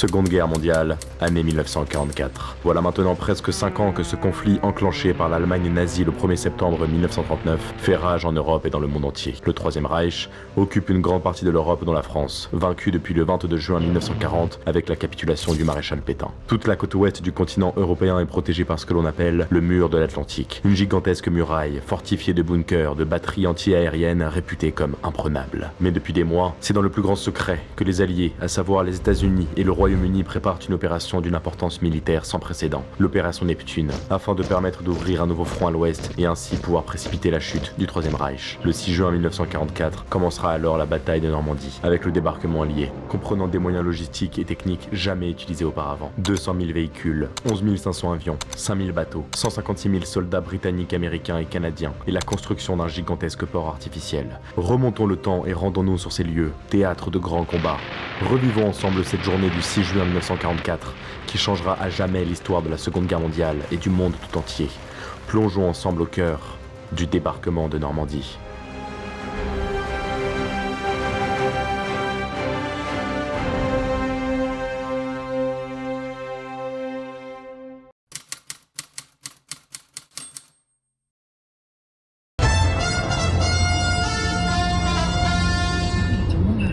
Seconde Guerre mondiale, année 1944. Voilà maintenant presque 5 ans que ce conflit enclenché par l'Allemagne nazie le 1er septembre 1939 fait rage en Europe et dans le monde entier. Le Troisième Reich occupe une grande partie de l'Europe dont la France, vaincue depuis le 22 juin 1940 avec la capitulation du maréchal Pétain. Toute la côte ouest du continent européen est protégée par ce que l'on appelle le mur de l'Atlantique, une gigantesque muraille fortifiée de bunkers, de batteries anti-aériennes réputées comme imprenables. Mais depuis des mois, c'est dans le plus grand secret que les alliés, à savoir les États-Unis et le Royaume-Uni, préparent une opération d'une importance militaire sans précédent, l'opération Neptune, afin de permettre d'ouvrir un nouveau front à l'ouest et ainsi pouvoir précipiter la chute du Troisième Reich. Le 6 juin 1944 commencera alors la bataille de Normandie, avec le débarquement allié, comprenant des moyens logistiques et techniques jamais utilisés auparavant. 200 000 véhicules, 11 500 avions, 5 000 bateaux, 156 000 soldats britanniques, américains et canadiens, et la construction d'un gigantesque port artificiel. Remontons le temps et rendons-nous sur ces lieux, théâtre de grands combats. Revivons ensemble cette journée du 6 juin 1944, qui changera à jamais l'histoire de la Seconde Guerre mondiale et du monde tout entier. Plongeons ensemble au cœur du débarquement de Normandie.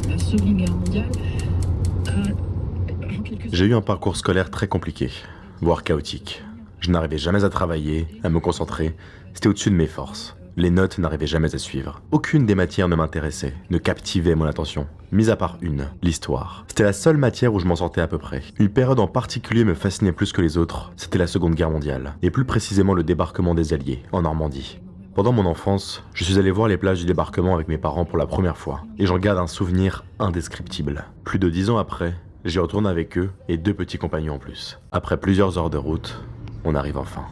La Seconde Guerre mondiale J'ai eu un parcours scolaire très compliqué, voire chaotique. Je n'arrivais jamais à travailler, à me concentrer, c'était au-dessus de mes forces. Les notes n'arrivaient jamais à suivre. Aucune des matières ne m'intéressait, ne captivait mon attention, mis à part une, l'histoire. C'était la seule matière où je m'en sortais à peu près. Une période en particulier me fascinait plus que les autres, c'était la Seconde Guerre mondiale, et plus précisément le débarquement des Alliés, en Normandie. Pendant mon enfance, je suis allé voir les plages du débarquement avec mes parents pour la première fois, et j'en garde un souvenir indescriptible. Plus de 10 ans après, j'y retourne avec eux et 2 petits compagnons en plus. Après plusieurs heures de route, on arrive enfin.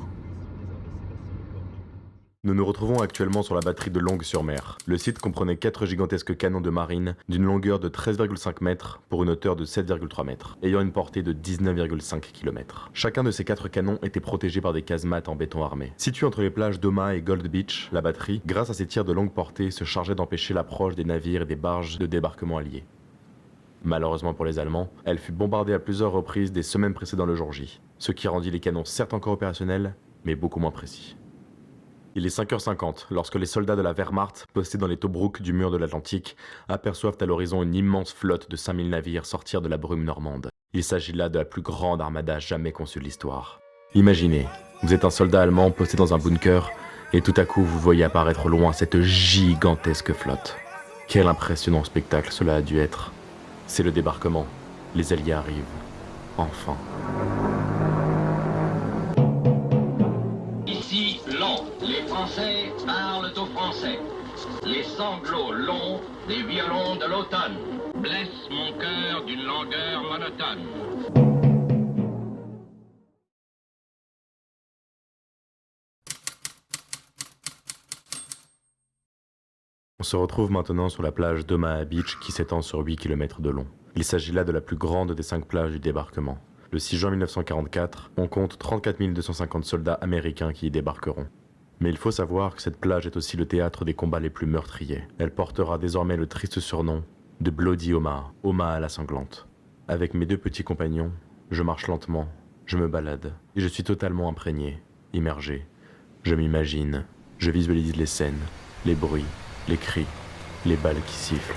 Nous nous retrouvons actuellement sur la batterie de Longues-sur-Mer. Le site comprenait 4 gigantesques canons de marine d'une longueur de 13,5 mètres pour une hauteur de 7,3 mètres, ayant une portée de 19,5 km. Chacun de ces 4 canons était protégé par des casemates en béton armé. Située entre les plages d'Omaha et Gold Beach, la batterie, grâce à ses tirs de longue portée, se chargeait d'empêcher l'approche des navires et des barges de débarquement alliés. Malheureusement pour les Allemands, elle fut bombardée à plusieurs reprises des semaines précédant le jour J, ce qui rendit les canons certes encore opérationnels, mais beaucoup moins précis. Il est 5h50 lorsque les soldats de la Wehrmacht, postés dans les Tobruk du mur de l'Atlantique, aperçoivent à l'horizon une immense flotte de 5000 navires sortir de la brume normande. Il s'agit là de la plus grande armada jamais conçue de l'histoire. Imaginez, vous êtes un soldat allemand posté dans un bunker, et tout à coup vous voyez apparaître au loin cette gigantesque flotte. Quel impressionnant spectacle cela a dû être. C'est le débarquement. Les Alliés arrivent. Enfin. Ici, long. Les Français parlent aux Français. Les sanglots longs des violons de l'automne blessent mon cœur d'une langueur monotone. On se retrouve maintenant sur la plage d'Omaha Beach qui s'étend sur 8 km de long. Il s'agit là de la plus grande des 5 plages du débarquement. Le 6 juin 1944, on compte 34 250 soldats américains qui y débarqueront. Mais il faut savoir que cette plage est aussi le théâtre des combats les plus meurtriers. Elle portera désormais le triste surnom de Bloody Omaha, Omaha la sanglante. Avec mes 2 petits compagnons, je marche lentement, je me balade, et je suis totalement imprégné, immergé. Je m'imagine, je visualise les scènes, les bruits, les cris, les balles qui sifflent.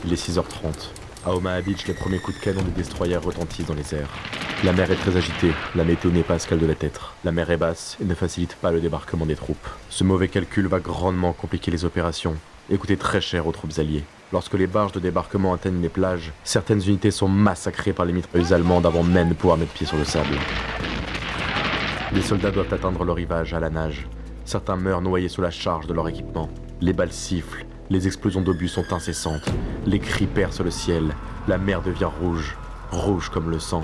Il est 6h30. À Omaha Beach, les premiers coups de canon des destroyers retentissent dans les airs. La mer est très agitée, la météo n'est pas à ce qu'elle devait être. La mer est basse et ne facilite pas le débarquement des troupes. Ce mauvais calcul va grandement compliquer les opérations et coûter très cher aux troupes alliées. Lorsque les barges de débarquement atteignent les plages, certaines unités sont massacrées par les mitrailleuses allemandes avant même de pouvoir mettre pied sur le sable. Les soldats doivent atteindre le rivage à la nage. Certains meurent noyés sous la charge de leur équipement. Les balles sifflent, les explosions d'obus sont incessantes, les cris percent le ciel, la mer devient rouge, rouge comme le sang.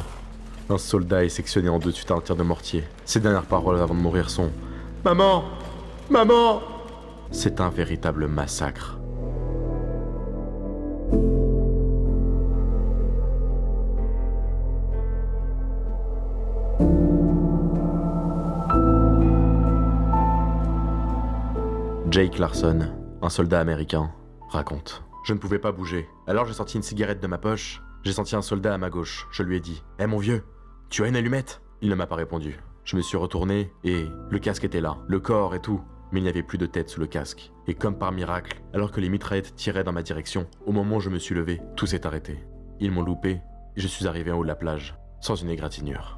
Un soldat est sectionné en 2 suite à un tir de mortier. Ses dernières paroles avant de mourir sont « Maman! Maman !» C'est un véritable massacre. Jake Larson, un soldat américain, raconte. Je ne pouvais pas bouger. Alors j'ai sorti une cigarette de ma poche J'ai senti un soldat à ma gauche. Je lui ai dit « Hé mon vieux, tu as une allumette ?» Il ne m'a pas répondu. Je me suis retourné et le casque était là, le corps et tout. Mais il n'y avait plus de tête sous le casque. Et comme par miracle, alors que les mitraillettes tiraient dans ma direction, au moment où je me suis levé, tout s'est arrêté. Ils m'ont loupé et je suis arrivé en haut de la plage, sans une égratignure.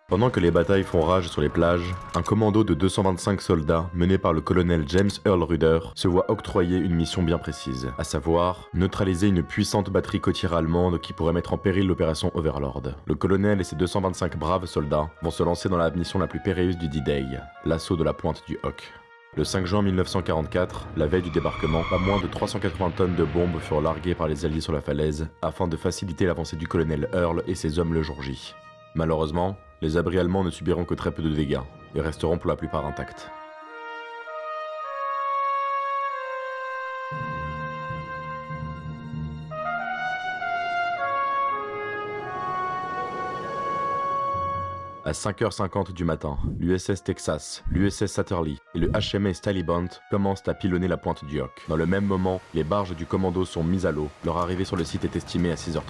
Pendant que les batailles font rage sur les plages, un commando de 225 soldats, mené par le colonel James Earl Rudder, se voit octroyer une mission bien précise, à savoir neutraliser une puissante batterie côtière allemande qui pourrait mettre en péril l'opération Overlord. Le colonel et ses 225 braves soldats vont se lancer dans la mission la plus périlleuse du D-Day, l'assaut de la pointe du Hoc. Le 5 juin 1944, la veille du débarquement, pas moins de 380 tonnes de bombes furent larguées par les Alliés sur la falaise, afin de faciliter l'avancée du colonel Earl et ses hommes le jour J. Malheureusement, les abris allemands ne subiront que très peu de dégâts, et resteront pour la plupart intacts. À 5h50 du matin, l'USS Texas, l'USS Satterlee et le HMS Talibant commencent à pilonner la pointe du Hoc. Dans le même moment, les barges du commando sont mises à l'eau. Leur arrivée sur le site est estimée à 6h30.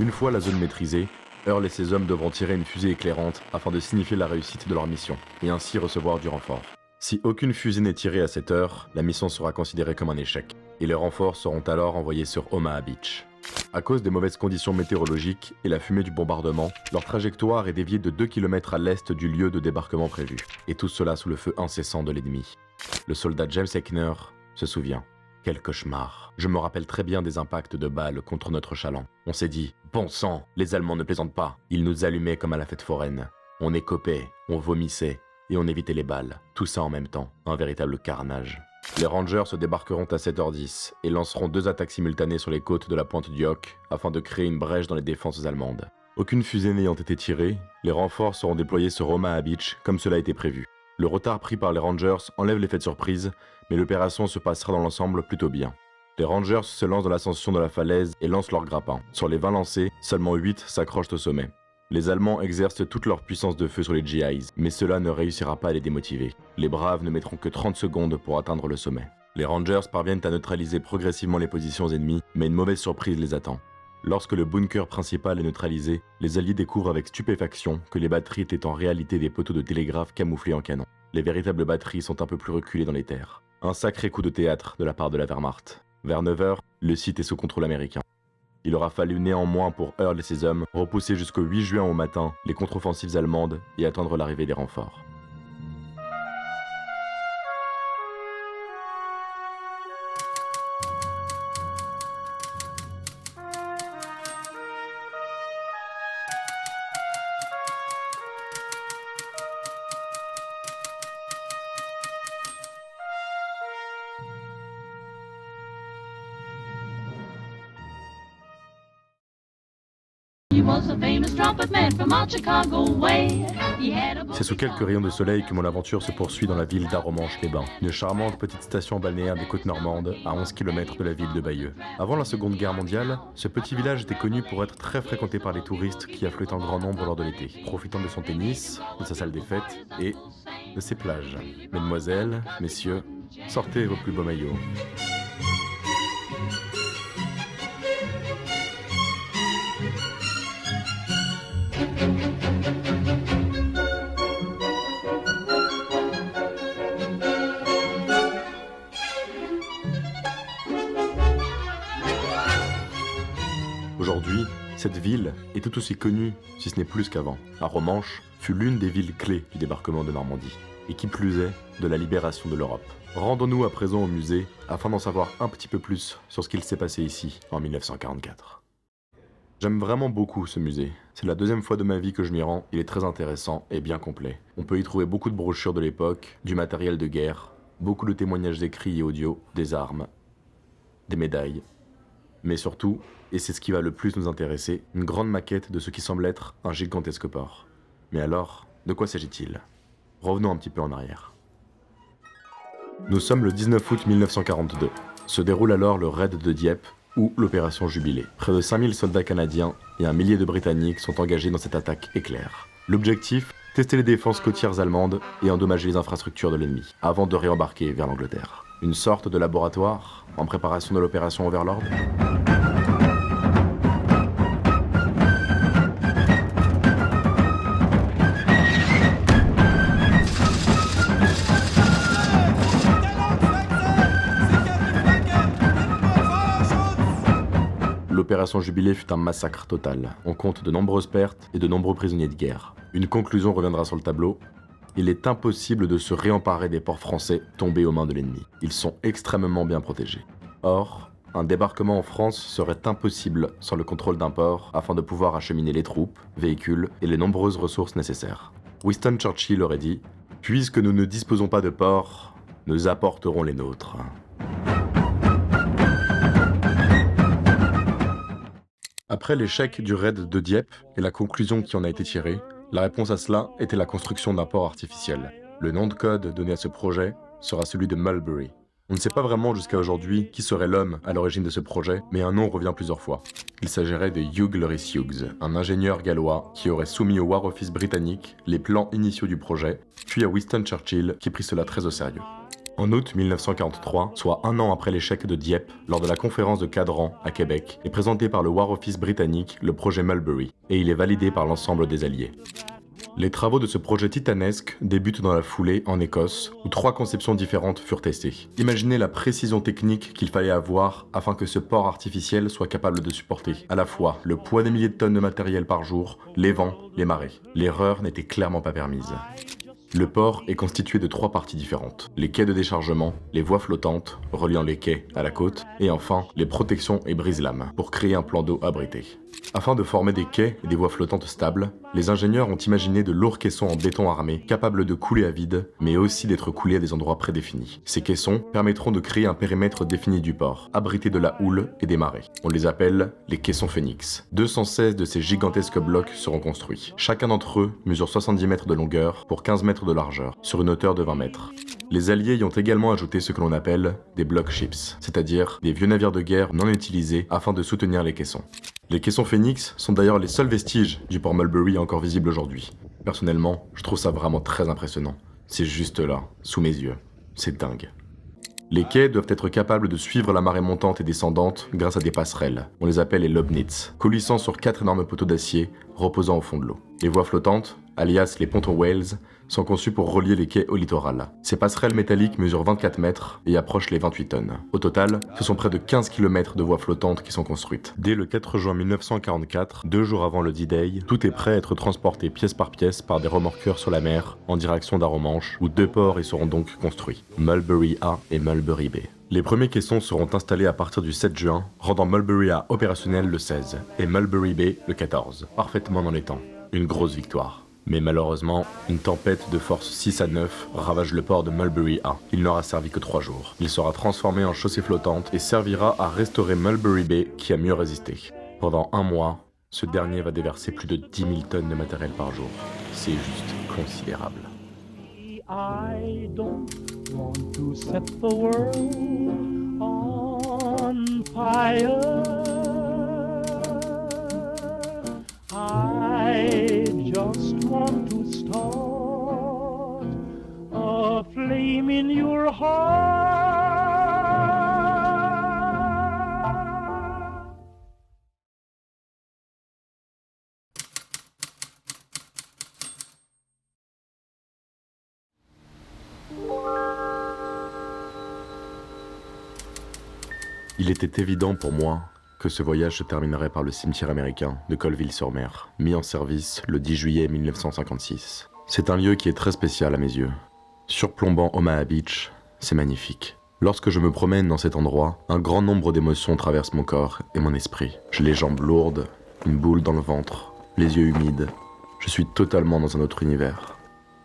Une fois la zone maîtrisée, Earl et ses hommes devront tirer une fusée éclairante afin de signifier la réussite de leur mission, et ainsi recevoir du renfort. Si aucune fusée n'est tirée à cette heure, la mission sera considérée comme un échec, et les renforts seront alors envoyés sur Omaha Beach. À cause des mauvaises conditions météorologiques et la fumée du bombardement, leur trajectoire est déviée de 2 km à l'est du lieu de débarquement prévu, et tout cela sous le feu incessant de l'ennemi. Le soldat James Eichner se souvient. Quel cauchemar. Je me rappelle très bien des impacts de balles contre notre chaland. On s'est dit, bon sang, les Allemands ne plaisantent pas. Ils nous allumaient comme à la fête foraine. On écopait, on vomissait, et on évitait les balles. Tout ça en même temps, un véritable carnage. Les Rangers se débarqueront à 7h10 et lanceront 2 attaques simultanées sur les côtes de la pointe du Hoc afin de créer une brèche dans les défenses allemandes. Aucune fusée n'ayant été tirée, les renforts seront déployés sur Omaha Beach comme cela a été prévu. Le retard pris par les Rangers enlève l'effet de surprise, mais l'opération se passera dans l'ensemble plutôt bien. Les Rangers se lancent dans l'ascension de la falaise et lancent leurs grappins. Sur les 20 lancés, seulement 8 s'accrochent au sommet. Les Allemands exercent toute leur puissance de feu sur les GIs, mais cela ne réussira pas à les démotiver. Les braves ne mettront que 30 secondes pour atteindre le sommet. Les Rangers parviennent à neutraliser progressivement les positions ennemies, mais une mauvaise surprise les attend. Lorsque le bunker principal est neutralisé, les Alliés découvrent avec stupéfaction que les batteries étaient en réalité des poteaux de télégraphe camouflés en canon. Les véritables batteries sont un peu plus reculées dans les terres. Un sacré coup de théâtre de la part de la Wehrmacht. Vers 9h, le site est sous contrôle américain. Il aura fallu néanmoins pour Earl et ses hommes repousser jusqu'au 8 juin au matin les contre-offensives allemandes et attendre l'arrivée des renforts. C'est sous quelques rayons de soleil que mon aventure se poursuit dans la ville d'Arromanches-les-Bains, une charmante petite station balnéaire des côtes normandes à 11 km de la ville de Bayeux. Avant la Seconde Guerre mondiale, ce petit village était connu pour être très fréquenté par les touristes qui affluaient en grand nombre lors de l'été, profitant de son tennis, de sa salle des fêtes et de ses plages. Mesdemoiselles, messieurs, sortez vos plus beaux maillots. Aujourd'hui, cette ville est tout aussi connue, si ce n'est plus qu'avant. Arromanches fut l'une des villes clés du débarquement de Normandie. et qui plus est, de la libération de l'Europe. Rendons-nous à présent au musée afin d'en savoir un petit peu plus sur ce qu'il s'est passé ici en 1944. J'aime vraiment beaucoup ce musée. C'est la deuxième fois de ma vie que je m'y rends, il est très intéressant et bien complet. On peut y trouver beaucoup de brochures de l'époque, du matériel de guerre, beaucoup de témoignages écrits et audio, des armes, des médailles. Mais surtout, et c'est ce qui va le plus nous intéresser, une grande maquette de ce qui semble être un gigantesque port. Mais alors, de quoi s'agit-il? Revenons un petit peu en arrière. Nous sommes le 19 août 1942. Se déroule alors le raid de Dieppe, ou l'opération Jubilé. Près de 5000 soldats canadiens et un millier de Britanniques sont engagés dans cette attaque éclair. L'objectif, tester les défenses côtières allemandes et endommager les infrastructures de l'ennemi, avant de réembarquer vers l'Angleterre. Une sorte de laboratoire, en préparation de l'opération Overlord. L'opération Jubilé fut un massacre total. On compte de nombreuses pertes et de nombreux prisonniers de guerre. Une conclusion reviendra sur le tableau. Il est impossible de se réemparer des ports français tombés aux mains de l'ennemi. Ils sont extrêmement bien protégés. Or, un débarquement en France serait impossible sans le contrôle d'un port afin de pouvoir acheminer les troupes, véhicules et les nombreuses ressources nécessaires. Winston Churchill aurait dit « Puisque nous ne disposons pas de port, nous apporterons les nôtres ». Après l'échec du raid de Dieppe et la conclusion qui en a été tirée, la réponse à cela était la construction d'un port artificiel. Le nom de code donné à ce projet sera celui de Mulberry. On ne sait pas vraiment jusqu'à aujourd'hui qui serait l'homme à l'origine de ce projet, mais un nom revient plusieurs fois. Il s'agirait de Hugh Lorris Hughes, un ingénieur gallois qui aurait soumis au War Office britannique les plans initiaux du projet, puis à Winston Churchill qui prit cela très au sérieux. En août 1943, soit un an après l'échec de Dieppe, lors de la conférence de Cadran à Québec, est présenté par le War Office britannique le projet Mulberry, et il est validé par l'ensemble des Alliés. Les travaux de ce projet titanesque débutent dans la foulée en Écosse, où 3 conceptions différentes furent testées. Imaginez la précision technique qu'il fallait avoir afin que ce port artificiel soit capable de supporter à la fois le poids des milliers de tonnes de matériel par jour, les vents, les marées. L'erreur n'était clairement pas permise. Le port est constitué de 3 parties différentes. Les quais de déchargement, les voies flottantes, reliant les quais à la côte, et enfin, les protections et brise-lames, pour créer un plan d'eau abrité. Afin de former des quais et des voies flottantes stables, les ingénieurs ont imaginé de lourds caissons en béton armé, capables de couler à vide, mais aussi d'être coulés à des endroits prédéfinis. Ces caissons permettront de créer un périmètre défini du port, abrité de la houle et des marées. On les appelle les caissons Phoenix. 216 de ces gigantesques blocs seront construits. Chacun d'entre eux mesure 70 mètres de longueur pour 15 mètres de largeur, sur une hauteur de 20 mètres. Les Alliés y ont également ajouté ce que l'on appelle des block ships, c'est-à-dire des vieux navires de guerre non utilisés afin de soutenir les caissons. Les caissons Phoenix sont d'ailleurs les seuls vestiges du port Mulberry encore visibles aujourd'hui. Personnellement, je trouve ça vraiment très impressionnant. C'est juste là, sous mes yeux. C'est dingue. Les quais doivent être capables de suivre la marée montante et descendante grâce à des passerelles. On les appelle les lobnitz, coulissant sur 4 énormes poteaux d'acier reposant au fond de l'eau. Les voies flottantes, alias les pontons Wales, sont conçus pour relier les quais au littoral. Ces passerelles métalliques mesurent 24 mètres et approchent les 28 tonnes. Au total, ce sont près de 15 km de voies flottantes qui sont construites. Dès le 4 juin 1944, 2 jours avant le D-Day, tout est prêt à être transporté pièce par pièce par des remorqueurs sur la mer en direction d'Arromanches, où 2 ports y seront donc construits, Mulberry A et Mulberry B. Les premiers caissons seront installés à partir du 7 juin, rendant Mulberry A opérationnel le 16 et Mulberry B le 14, parfaitement dans les temps. Une grosse victoire. Mais malheureusement, une tempête de force 6 à 9 ravage le port de Mulberry A. Il n'aura servi que 3 jours. Il sera transformé en chaussée flottante et servira à restaurer Mulberry B qui a mieux résisté. Pendant 1 mois, ce dernier va déverser plus de 10 000 tonnes de matériel par jour. C'est juste considérable. I don't want to set the world on fire. I just want to start a flame in your heart. Il était évident pour moi que ce voyage se terminerait par le cimetière américain de Colville-sur-Mer, mis en service le 10 juillet 1956. C'est un lieu qui est très spécial à mes yeux. Surplombant Omaha Beach, c'est magnifique. Lorsque je me promène dans cet endroit, un grand nombre d'émotions traversent mon corps et mon esprit. J'ai les jambes lourdes, une boule dans le ventre, les yeux humides. Je suis totalement dans un autre univers.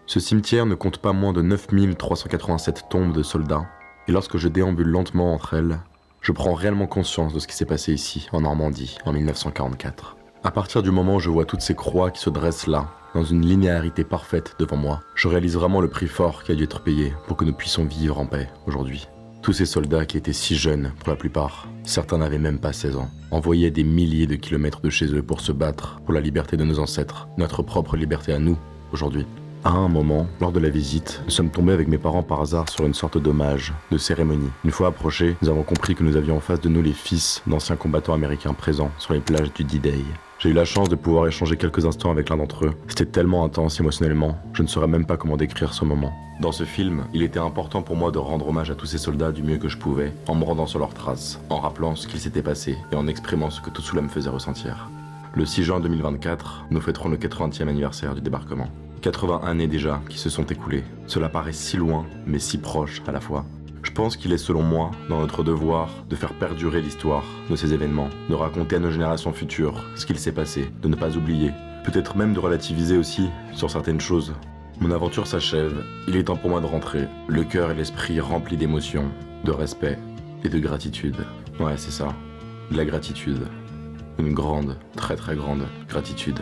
Ce cimetière ne compte pas moins de 9387 tombes de soldats, et lorsque je déambule lentement entre elles, je prends réellement conscience de ce qui s'est passé ici, en Normandie, en 1944. À partir du moment où je vois toutes ces croix qui se dressent là, dans une linéarité parfaite devant moi, je réalise vraiment le prix fort qui a dû être payé pour que nous puissions vivre en paix aujourd'hui. Tous ces soldats qui étaient si jeunes pour la plupart, certains n'avaient même pas 16 ans, envoyaient des milliers de kilomètres de chez eux pour se battre pour la liberté de nos ancêtres, notre propre liberté à nous, aujourd'hui. À un moment, lors de la visite, nous sommes tombés avec mes parents par hasard sur une sorte d'hommage, de cérémonie. Une fois approchés, nous avons compris que nous avions en face de nous les fils d'anciens combattants américains présents sur les plages du D-Day. J'ai eu la chance de pouvoir échanger quelques instants avec l'un d'entre eux. C'était tellement intense émotionnellement, je ne saurais même pas comment décrire ce moment. Dans ce film, il était important pour moi de rendre hommage à tous ces soldats du mieux que je pouvais, en me rendant sur leurs traces, en rappelant ce qu'il s'était passé et en exprimant ce que tout cela me faisait ressentir. Le 6 juin 2024, nous fêterons le 80e anniversaire du débarquement. 80 années déjà qui se sont écoulées. Cela paraît si loin, mais si proche à la fois. Je pense qu'il est selon moi dans notre devoir de faire perdurer l'histoire de ces événements, de raconter à nos générations futures ce qu'il s'est passé, de ne pas oublier, peut-être même de relativiser aussi sur certaines choses. Mon aventure s'achève, il est temps pour moi de rentrer, le cœur et l'esprit remplis d'émotions, de respect et de gratitude. Ouais, c'est ça, de la gratitude. Une grande, très très grande gratitude.